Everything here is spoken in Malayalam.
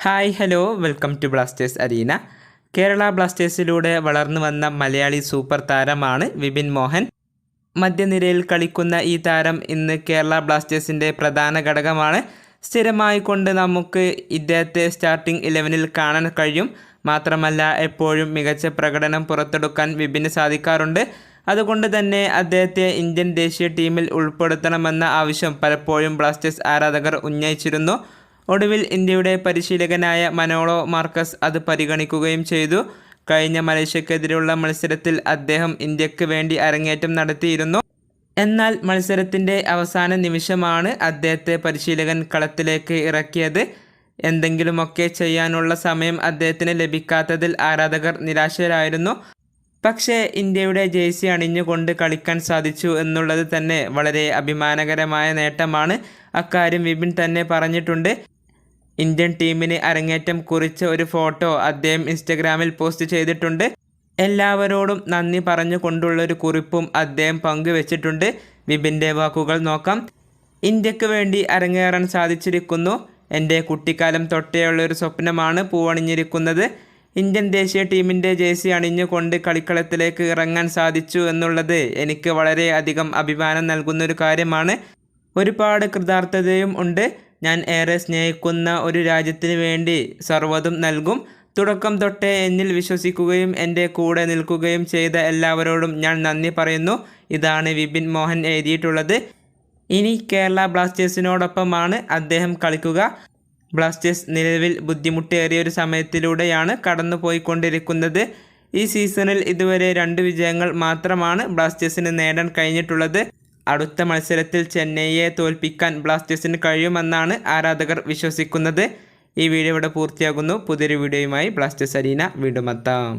Hi hello welcome to blasters arena. Kerala ബ്ലാസ്റ്റേഴ്സിലൂടെ വളർന്നു വന്ന മലയാളി സൂപ്പർ താരമാണ് വിപിൻ മോഹൻ. മധ്യനിരയിൽ കളിക്കുന്ന ഈ താരം ഇന്ന് കേരള ബ്ലാസ്റ്റേഴ്സിൻ്റെ പ്രധാന ഘടകമാണ്. സ്ഥിരമായി കൊണ്ട് നമുക്ക് ഇദ്ദേഹത്തെ സ്റ്റാർട്ടിംഗ് 11-ൽ കാണാൻ കഴിയും. മാത്രമല്ല എപ്പോഴും മികച്ച പ്രകടനം പുറത്തെടുക്കാൻ വിപിന് സാധിക്കാറുണ്ട്. അതുകൊണ്ട് തന്നെ അദ്ദേഹത്തെ ഇന്ത്യൻ ദേശീയ ടീമിൽ ഉൾപ്പെടുത്തണമെന്ന ആവശ്യം പലപ്പോഴും ബ്ലാസ്റ്റേഴ്സ് ആരാധകർ ഉന്നയിച്ചിരുന്നു. ഒടുവിൽ ഇന്ത്യയുടെ പരിശീലകനായ മനോളോ മാർക്കസ് അത് പരിഗണിക്കുകയും ചെയ്തു. കഴിഞ്ഞ മലേഷ്യക്കെതിരെയുള്ള മത്സരത്തിൽ അദ്ദേഹം ഇന്ത്യക്ക് വേണ്ടി അരങ്ങേറ്റം നടത്തിയിരുന്നു. എന്നാൽ മത്സരത്തിൻ്റെ അവസാന നിമിഷമാണ് അദ്ദേഹത്തെ പരിശീലകൻ കളത്തിലേക്ക് ഇറക്കിയത്. എന്തെങ്കിലുമൊക്കെ ചെയ്യാനുള്ള സമയം അദ്ദേഹത്തിന് ലഭിക്കാത്തതിൽ ആരാധകർ നിരാശരായിരുന്നു. പക്ഷേ ഇന്ത്യയുടെ ജേഴ്സി അണിഞ്ഞുകൊണ്ട് കളിക്കാൻ സാധിച്ചു എന്നുള്ളത് തന്നെ വളരെ അഭിമാനകരമായ നേട്ടമാണ്. അക്കാര്യം വിപിൻ തന്നെ പറഞ്ഞിട്ടുണ്ട്. ഇന്ത്യൻ ടീമിന് അരങ്ങേറ്റം കുറിച്ച ഒരു ഫോട്ടോ അദ്ദേഹം ഇൻസ്റ്റഗ്രാമിൽ പോസ്റ്റ് ചെയ്തിട്ടുണ്ട്. എല്ലാവരോടും നന്ദി പറഞ്ഞുകൊണ്ടുള്ളൊരു കുറിപ്പും അദ്ദേഹം പങ്കുവച്ചിട്ടുണ്ട്. വിപിൻ്റെ വാക്കുകൾ നോക്കാം. ഇന്ത്യക്ക് വേണ്ടി അരങ്ങേറാൻ സാധിച്ചിരിക്കുന്നു. എൻ്റെ കുട്ടിക്കാലം തൊട്ടേയുള്ളൊരു സ്വപ്നമാണ് പൂവണിഞ്ഞിരിക്കുന്നത്. ഇന്ത്യൻ ദേശീയ ടീമിൻ്റെ ജേഴ്സി അണിഞ്ഞുകൊണ്ട് കളിക്കളത്തിലേക്ക് ഇറങ്ങാൻ സാധിച്ചു എന്നുള്ളത് എനിക്ക് വളരെയധികം അഭിമാനം നൽകുന്നൊരു കാര്യമാണ്. ഒരുപാട് കൃതാർത്ഥതയും ഉണ്ട്. ഞാൻ ഏറെ സ്നേഹിക്കുന്ന ഒരു രാജ്യത്തിന് വേണ്ടി സർവ്വതും നൽകും. തുടക്കം തൊട്ടേ എന്നിൽ വിശ്വസിക്കുകയും എൻ്റെ കൂടെ നിൽക്കുകയും ചെയ്ത എല്ലാവരോടും ഞാൻ നന്ദി പറയുന്നു. ഇതാണ് വിപിൻ മോഹൻ എഴുതിയിട്ടുള്ളത്. ഇനി കേരള ബ്ലാസ്റ്റേഴ്സിനോടൊപ്പമാണ് അദ്ദേഹം കളിക്കുക. ബ്ലാസ്റ്റേഴ്സ് നിലവിൽ ബുദ്ധിമുട്ടേറിയൊരു സമയത്തിലൂടെയാണ് കടന്നു പോയിക്കൊണ്ടിരിക്കുന്നത്. ഈ സീസണിൽ ഇതുവരെ 2 വിജയങ്ങൾ മാത്രമാണ് ബ്ലാസ്റ്റേഴ്സിന് നേടാൻ കഴിഞ്ഞിട്ടുള്ളത്. അടുത്ത മത്സരത്തിൽ ചെന്നൈയെ തോൽപ്പിക്കാൻ ബ്ലാസ്റ്റേഴ്സിന് കഴിയുമെന്നാണ് ആരാധകർ വിശ്വസിക്കുന്നത്. ഈ വീഡിയോ ഇവിടെ പൂർത്തിയാകുന്നു. പുതിയൊരു വീഡിയോയുമായി ബ്ലാസ്റ്റേഴ്സ് അരീന വീണ്ടും എത്താം.